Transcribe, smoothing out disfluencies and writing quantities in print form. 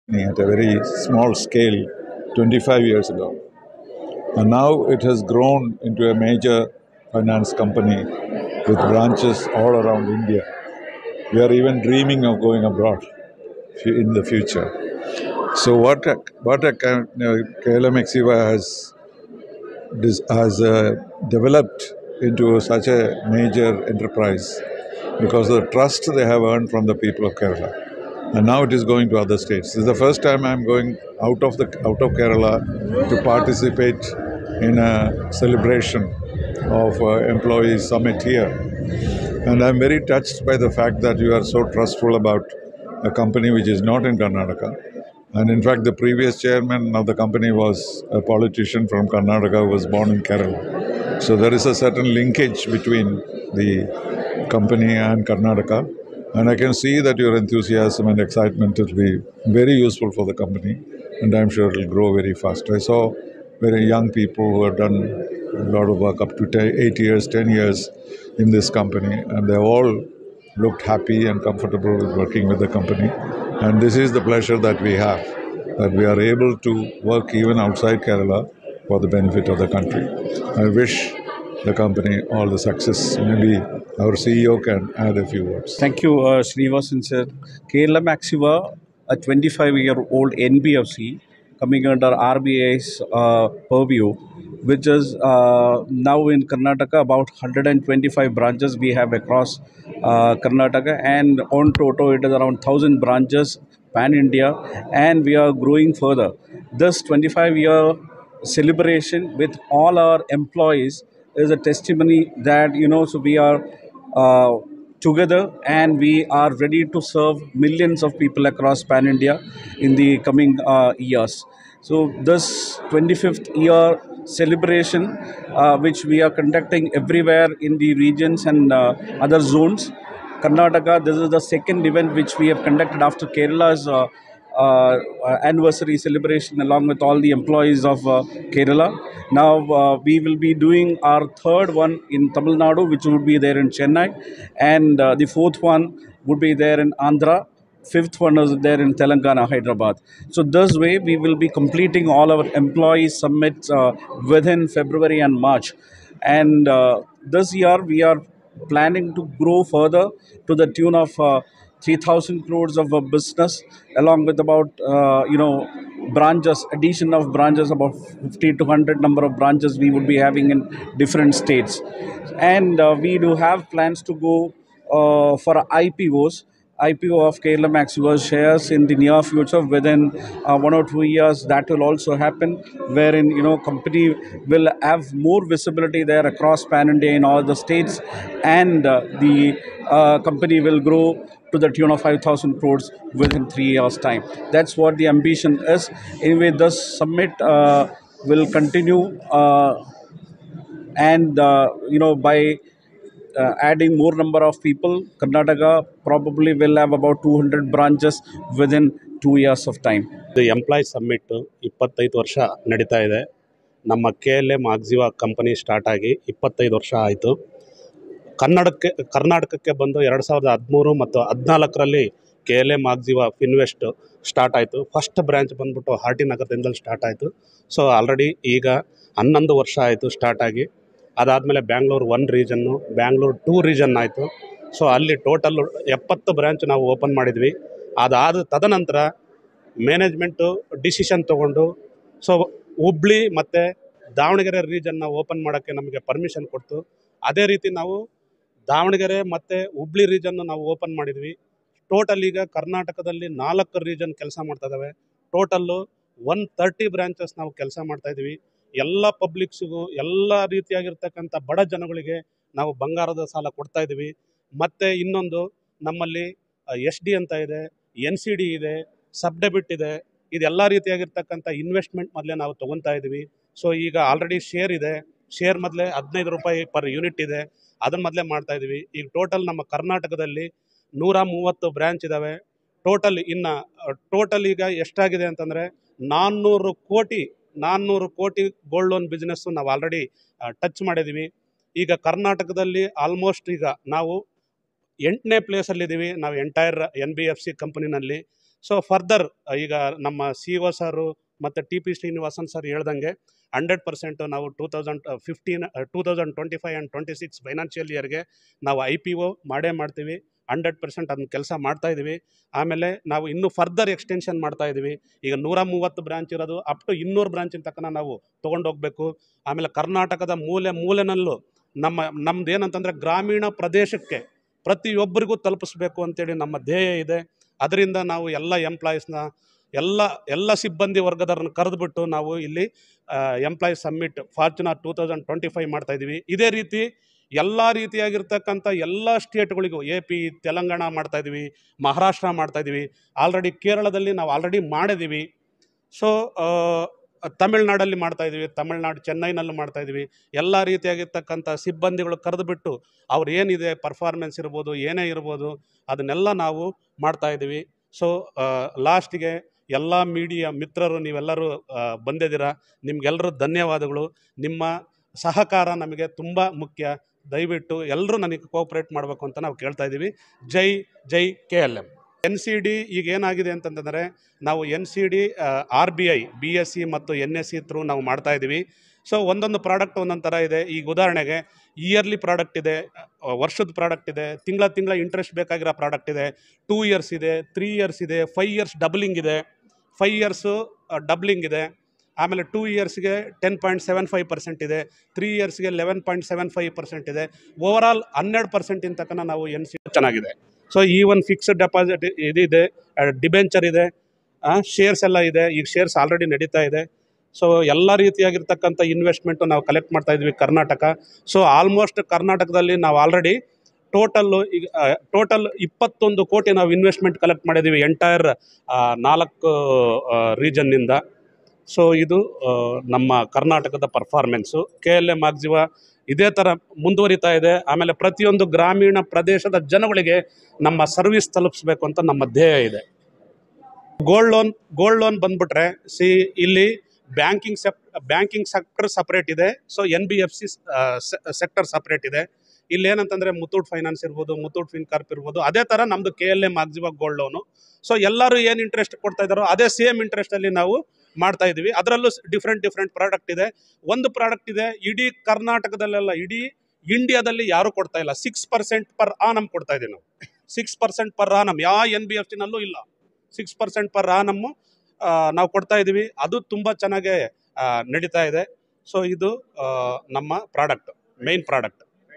at a very small scale 25 years ago. And now it has grown into a major finance company with branches all around India. We are even dreaming of going abroad in the future. So KLM Exiva has developed into such a major enterprise because of the trust they have earned from the people of Kerala. And now it is going to other states. This is the first time I'm going out of Kerala to participate in a celebration of employee summit here. And I'm very touched by the fact that you are so trustful about a company which is not in Karnataka. And in fact, the previous chairman of the company was a politician from Karnataka who was born in Kerala. So there is a certain linkage between the company and Karnataka. And I can see that your enthusiasm and excitement will be very useful for the company. And I'm sure it will grow very fast. I saw very young people who have done a lot of work up to 8 years, 10 years in this company. And they all looked happy and comfortable with working with the company. And this is the pleasure that we have, that we are able to work even outside Kerala for the benefit of the country. I wish the company all the success. Maybe our CEO can add a few words. Thank you, Srinivasan sir. Kerala Maxiva, a 25-year-old NBFC coming under RBI's purview, which is now in Karnataka, about 125 branches we have across Karnataka, and on Toto it is around 1,000 branches pan India, and we are growing further. This 25-year celebration with all our employees is a testimony that so we are uh, together, and we are ready to serve millions of people across pan India in the coming years. So this 25th year celebration, which we are conducting everywhere in the regions and other zones. Karnataka, this is the second event which we have conducted after Kerala's anniversary celebration along with all the employees of Kerala. Now we will be doing our third one in Tamil Nadu, which would be there in Chennai, and the fourth one would be there in Andhra. Fifth one is there in Telangana, Hyderabad. So this way, we will be completing all our employee summits within February and March. And this year, we are planning to grow further to the tune of 3,000 crores of a business, along with about branches, addition of branches, about 50 to 100 number of branches we would be having in different states. And we do have plans to go for IPOs. IPO of Kerala Maxiva shares in the near future, within 1 or 2 years. That will also happen, wherein company will have more visibility there across pan India in all the states, and the company will grow to the tune of 5,000 crores within 3 years' time. That's what the ambition is. Anyway, this summit will continue, and by adding more number of people, Karnataka probably will have about 200 branches within 2 years of time. ಇದು employee summit 25 ವರ್ಷ ನಡೀತಾ ಇದೆ. ನಮ್ಮ KLM Exiva company start ಆಗಿ 25 ವರ್ಷ ಆಯಿತು. ಕರ್ನಾಟಕಕ್ಕೆ ಬಂದು 2013 ಮತ್ತು 14ರಲ್ಲಿ KLM Exiva ಫಿನ್ವೆಸ್ಟ್ ಸ್ಟಾರ್ಟ್ ಆಯಿತು. ಫಸ್ಟ್ ಬ್ರ್ಯಾಂಚ್ ಬಂದ್ಬಿಟ್ಟು ಆರ್ ಟಿ ನಗರದಿಂದಲೇ ಸ್ಟಾರ್ಟ್ ಆಯಿತು. ಸೊ ಆಲ್ರೆಡಿ ಈಗ 11 ವರ್ಷ ಆಯಿತು ಸ್ಟಾರ್ಟ್ ಆಗಿ. ಅದಾದಮೇಲೆ ಬ್ಯಾಂಗ್ಳೂರು 1 ರೀಜನ್ನು, ಬ್ಯಾಂಗ್ಳೂರು 2 ರೀಜನ್ ಆಯಿತು. ಸೊ ಅಲ್ಲಿ ಟೋಟಲ್ 70 ಬ್ರ್ಯಾಂಚ್ ನಾವು ಓಪನ್ ಮಾಡಿದ್ವಿ. ತದನಂತರ ಮ್ಯಾನೇಜ್ಮೆಂಟು ಡಿಸಿಷನ್ ತೊಗೊಂಡು ಸೊ ಹುಬ್ಳಿ ಮತ್ತು ದಾವಣಗೆರೆ ರೀಜನ್ನ ಓಪನ್ ಮಾಡೋಕ್ಕೆ ನಮಗೆ ಪರ್ಮಿಷನ್ ಕೊಡ್ತು. ಅದೇ ರೀತಿ ನಾವು ದಾವಣಗೆರೆ ಮತ್ತು ಹುಬ್ಳಿ ರೀಜನ್ನು ನಾವು ಓಪನ್ ಮಾಡಿದ್ವಿ. ಟೋಟಲ್ ಈಗ ಕರ್ನಾಟಕದಲ್ಲಿ 4 ರೀಜನ್ ಕೆಲಸ ಮಾಡ್ತಾಯಿದ್ದಾವೆ. ಟೋಟಲ್ಲು 130 ಬ್ರ್ಯಾಂಚಸ್ ನಾವು ಕೆಲಸ ಮಾಡ್ತಾಯಿದ್ವಿ. ಎಲ್ಲ ಪಬ್ಲಿಕ್ಸಿಗೂ, ಎಲ್ಲ ರೀತಿಯಾಗಿರ್ತಕ್ಕಂಥ ಬಡ ಜನಗಳಿಗೆ ನಾವು ಬಂಗಾರದ ಸಾಲ ಕೊಡ್ತಾಯಿದ್ವಿ. ಮತ್ತು ಇನ್ನೊಂದು, ನಮ್ಮಲ್ಲಿ SD ಅಂತ ಇದೆ, NCD ಇದೆ, ಸಬ್ ಡೆಬಿಟ್ ಇದೆ. ಇದೆಲ್ಲ ರೀತಿಯಾಗಿರ್ತಕ್ಕಂಥ ಇನ್ವೆಸ್ಟ್ಮೆಂಟ್ ಮೊದಲೇ ನಾವು ತೊಗೊತಾ ಇದ್ವಿ. ಸೊ ಈಗ ಆಲ್ರೆಡಿ ಶೇರ್ ಇದೆ. ಶೇರ್ ಮೊದಲೇ 15 ರೂಪಾಯಿ ಪರ್ ಯೂನಿಟ್ ಇದೆ, ಅದನ್ನು ಮೊದಲೇ ಮಾಡ್ತಾಯಿದ್ವಿ. ಈಗ ಟೋಟಲ್ ನಮ್ಮ ಕರ್ನಾಟಕದಲ್ಲಿ 130 ಬ್ರ್ಯಾಂಚ್ ಇದ್ದಾವೆ. ಟೋಟಲ್ ಈಗ ಎಷ್ಟಾಗಿದೆ ಅಂತಂದರೆ 400 ಕೋಟಿ ಗೋಲ್ಡ್ ಲೋನ್ ಬಿಸ್ನೆಸ್ಸು ನಾವು ಆಲ್ರೆಡಿ ಟಚ್ ಮಾಡಿದ್ದೀವಿ. ಈಗ ಕರ್ನಾಟಕದಲ್ಲಿ ಆಲ್ಮೋಸ್ಟ್ ಈಗ ನಾವು 8ನೇ ಪ್ಲೇಸಲ್ಲಿದ್ದೀವಿ ನಾವು ಎಂಟೈರ್ NBFC ಕಂಪನಿನಲ್ಲಿ. ಸೊ ಫರ್ದರ್ ಈಗ ನಮ್ಮ ಸಿ ಒ ಸರು ಮತ್ತು ಟಿ ಪಿ ಶ್ರೀನಿವಾಸನ್ ಸರ್ ಹೇಳ್ದಂಗೆ 100% ನಾವು 2025 ಆ್ಯಂಡ್ 26 ಫೈನಾನ್ಷಿಯಲ್ ಇಯರ್ಗೆ ನಾವು IPO ಮಾಡೇ ಮಾಡ್ತೀವಿ. 100% ಅದನ್ನ ಕೆಲಸ ಮಾಡ್ತಾಯಿದ್ದೀವಿ. ಆಮೇಲೆ ನಾವು ಇನ್ನೂ ಫರ್ದರ್ ಎಕ್ಸ್ಟೆನ್ಷನ್ ಮಾಡ್ತಾಯಿದ್ದೀವಿ. ಈಗ 130 ಬ್ರಾಂಚ್ ಇರೋದು ಅಪ್ ಟು 200 ಬ್ರಾಂಚಿನ ತನಕ ನಾವು ತೊಗೊಂಡೋಗ್ಬೇಕು. ಆಮೇಲೆ ಕರ್ನಾಟಕದ ಮೂಲೆ ಮೂಲೆನಲ್ಲೂ ನಮ್ದು ಏನಂತಂದರೆ ಗ್ರಾಮೀಣ ಪ್ರದೇಶಕ್ಕೆ ಪ್ರತಿಯೊಬ್ಬರಿಗೂ ತಲುಪಿಸ್ಬೇಕು ಅಂತೇಳಿ ನಮ್ಮ ಧ್ಯೇಯ ಇದೆ. ಅದರಿಂದ ನಾವು ಎಲ್ಲ ಎಂಪ್ಲಾಯೀಸ್ನ ಎಲ್ಲ ಸಿಬ್ಬಂದಿ ವರ್ಗದವ್ರನ್ನ ಕರೆದುಬಿಟ್ಟು ನಾವು ಇಲ್ಲಿ ಎಂಪ್ಲಾಯೀಸ್ ಸಮ್ಮಿಟ್ ಫಾರ್ಚುನರ್ 2025 ಮಾಡ್ತಾಯಿದ್ದೀವಿ. ಇದೇ ರೀತಿ ಎಲ್ಲ ರೀತಿಯಾಗಿರ್ತಕ್ಕಂಥ ಎಲ್ಲ ಸ್ಟೇಟ್ಗಳಿಗೂ AP, ತೆಲಂಗಾಣ ಮಾಡ್ತಾಯಿದ್ದೀವಿ, ಮಹಾರಾಷ್ಟ್ರ ಮಾಡ್ತಾಯಿದ್ದೀವಿ, ಆಲ್ರೆಡಿ ಕೇರಳದಲ್ಲಿ ನಾವು ಆಲ್ರೆಡಿ ಮಾಡಿದ್ದೀವಿ. ಸೊ ತಮಿಳ್ನಾಡಲ್ಲಿ ಮಾಡ್ತಾಯಿದ್ದೀವಿ, ಚೆನ್ನೈನಲ್ಲೂ ಮಾಡ್ತಾಯಿದ್ದೀವಿ. ಎಲ್ಲ ರೀತಿಯಾಗಿರ್ತಕ್ಕಂಥ ಸಿಬ್ಬಂದಿಗಳು ಕರೆದುಬಿಟ್ಟು ಅವ್ರು ಏನಿದೆ ಪರ್ಫಾರ್ಮೆನ್ಸ್ ಇರ್ಬೋದು, ಏನೇ ಇರ್ಬೋದು ಅದನ್ನೆಲ್ಲ ನಾವು ಮಾಡ್ತಾಯಿದ್ದೀವಿ. ಸೊ ಲಾಸ್ಟಿಗೆ ಎಲ್ಲ ಮೀಡಿಯಾ ಮಿತ್ರರು ನೀವೆಲ್ಲರೂ ಬಂದಿದ್ದೀರಾ, ನಿಮಗೆಲ್ಲರೂ ಧನ್ಯವಾದಗಳು. ನಿಮ್ಮ ಸಹಕಾರ ನಮಗೆ ತುಂಬ ಮುಖ್ಯ. ದಯವಿಟ್ಟು ಎಲ್ಲರೂ ನನಗೆ ಕೋಆಪ್ರೇಟ್ ಮಾಡಬೇಕು ಅಂತ ನಾವು ಕೇಳ್ತಾ ಇದ್ದೀವಿ. ಜೈ KLM. NCD ಈಗ ಏನಾಗಿದೆ ಅಂತಂದರೆ ನಾವು NCD RBI BSc ಮತ್ತು NSc ಥ್ರೂ ನಾವು ಮಾಡ್ತಾಯಿದ್ದೀವಿ. ಸೊ ಒಂದೊಂದು ಪ್ರಾಡಕ್ಟ್ ಒಂದೊಂದು ಥರ ಇದೆ. ಈಗ ಉದಾಹರಣೆಗೆ ಇಯರ್ಲಿ ಪ್ರಾಡಕ್ಟ್ ಇದೆ, ವರ್ಷದ ಪ್ರಾಡಕ್ಟ್ ಇದೆ, ತಿಂಗಳ ಇಂಟ್ರೆಸ್ಟ್ ಬೇಕಾಗಿರೋ ಪ್ರಾಡಕ್ಟ್ ಇದೆ, 2 ಇಯರ್ಸ್ ಇದೆ, 3 ಇಯರ್ಸ್ ಇದೆ, 5 ಇಯರ್ಸ್ ಡಬ್ಲಿಂಗ್ ಇದೆ, 5 ಇಯರ್ಸು ಡಬ್ಲಿಂಗ್ ಇದೆ. ಆಮೇಲೆ 2 ಇಯರ್ಸ್ಗೆ 10.75% ಇದೆ, 3 ಇಯರ್ಸ್ಗೆ 11.75% ಇದೆ. ಓವರಾಲ್ 12% ತನಕ ನಾವು NCD ಚೆನ್ನಾಗಿದೆ. ಸೊ ಈ ಒಂದು ಫಿಕ್ಸ್ಡ್ ಡೆಪಾಸಿಟ್ ಇದಿದೆ, ಡಿಬೆಂಚರ್ ಇದೆ, ಶೇರ್ಸ್ ಎಲ್ಲ ಇದೆ. ಈಗ ಶೇರ್ಸ್ ಆಲ್ರೆಡಿ ನಡೀತಾ ಇದೆ. ಸೊ ಎಲ್ಲ ರೀತಿಯಾಗಿರ್ತಕ್ಕಂಥ ಇನ್ವೆಸ್ಟ್ಮೆಂಟು ನಾವು ಕಲೆಕ್ಟ್ ಮಾಡ್ತಾಯಿದ್ವಿ ಕರ್ನಾಟಕ. ಸೊ ಆಲ್ಮೋಸ್ಟ್ ಕರ್ನಾಟಕದಲ್ಲಿ ನಾವು ಆಲ್ರೆಡಿ ಟೋಟಲ್ 21 ಕೋಟಿ ನಾವು ಇನ್ವೆಸ್ಟ್ಮೆಂಟ್ ಕಲೆಕ್ಟ್ ಮಾಡಿದ್ದೀವಿ ಎಂಟೈರ್ 4 ರೀಜನ್ನಿಂದ. ಸೊ ಇದು ನಮ್ಮ ಕರ್ನಾಟಕದ ಪರ್ಫಾರ್ಮೆನ್ಸು. KLM ಆಗ್ಜಿವಾ ಇದೇ ಥರ ಮುಂದುವರಿತಾ ಇದೆ. ಆಮೇಲೆ ಪ್ರತಿಯೊಂದು ಗ್ರಾಮೀಣ ಪ್ರದೇಶದ ಜನಗಳಿಗೆ ನಮ್ಮ ಸರ್ವಿಸ್ ತಲುಪಿಸ್ಬೇಕು ಅಂತ ನಮ್ಮ ಧ್ಯೇಯ ಇದೆ. ಗೋಲ್ಡ್ ಲೋನ್ ಬಂದ್ಬಿಟ್ರೆ ಇಲ್ಲಿ ಬ್ಯಾಂಕಿಂಗ್ ಸೆಕ್ಟರ್ ಸಪ್ರೇಟ್ ಇದೆ. ಸೊ NBFC ಸೆಕ್ಟರ್ ಸಪ್ರೇಟ್ ಇದೆ. ಇಲ್ಲೇನಂತಂದರೆ ಮುತ್ತೂಟ್ ಫೈನಾನ್ಸ್ ಇರ್ಬೋದು, ಮುತ್ತೂಟ್ ಫಿನ್ಕಾರ್ಪ್ ಇರ್ಬೋದು, ಅದೇ ಥರ ನಮ್ಮದು KLM ಆಗ್ಜಿವಾ ಗೋಲ್ಡ್ ಲೋನು. ಸೊ ಎಲ್ಲರೂ ಏನು ಇಂಟ್ರೆಸ್ಟ್ ಕೊಡ್ತಾ ಇದ್ದಾರೋ ಅದೇ ಸೇಮ್ ಇಂಟ್ರೆಸ್ಟಲ್ಲಿ ನಾವು ಮಾಡ್ತಾ ಇದ್ದೀವಿ. ಅದರಲ್ಲೂ ಡಿಫ್ರೆಂಟ್ ಪ್ರಾಡಕ್ಟ್ ಇದೆ. ಒಂದು ಪ್ರಾಡಕ್ಟ್ ಇದೆ ಇಡೀ ಕರ್ನಾಟಕದಲ್ಲೆಲ್ಲ, ಇಡೀ ಇಂಡಿಯಾದಲ್ಲಿ ಯಾರೂ ಕೊಡ್ತಾ ಇಲ್ಲ. 6% ಪರ್ ಆನಮ್ ಕೊಡ್ತಾ ಇದ್ದೀವಿ ನಾವು. 6% ಪರ್ ಆನಮ್ ಯಾವ NBFCನಲ್ಲೂ ಇಲ್ಲ. 6% ಪರ್ ಆನಮ್ಮು ನಾವು ಕೊಡ್ತಾ ಇದ್ದೀವಿ. ಅದು ತುಂಬ ಚೆನ್ನಾಗೇ ನಡೀತಾ ಇದೆ. ಸೊ ಇದು ನಮ್ಮ ಪ್ರಾಡಕ್ಟ್, ಮೇನ್ ಪ್ರಾಡಕ್ಟ್.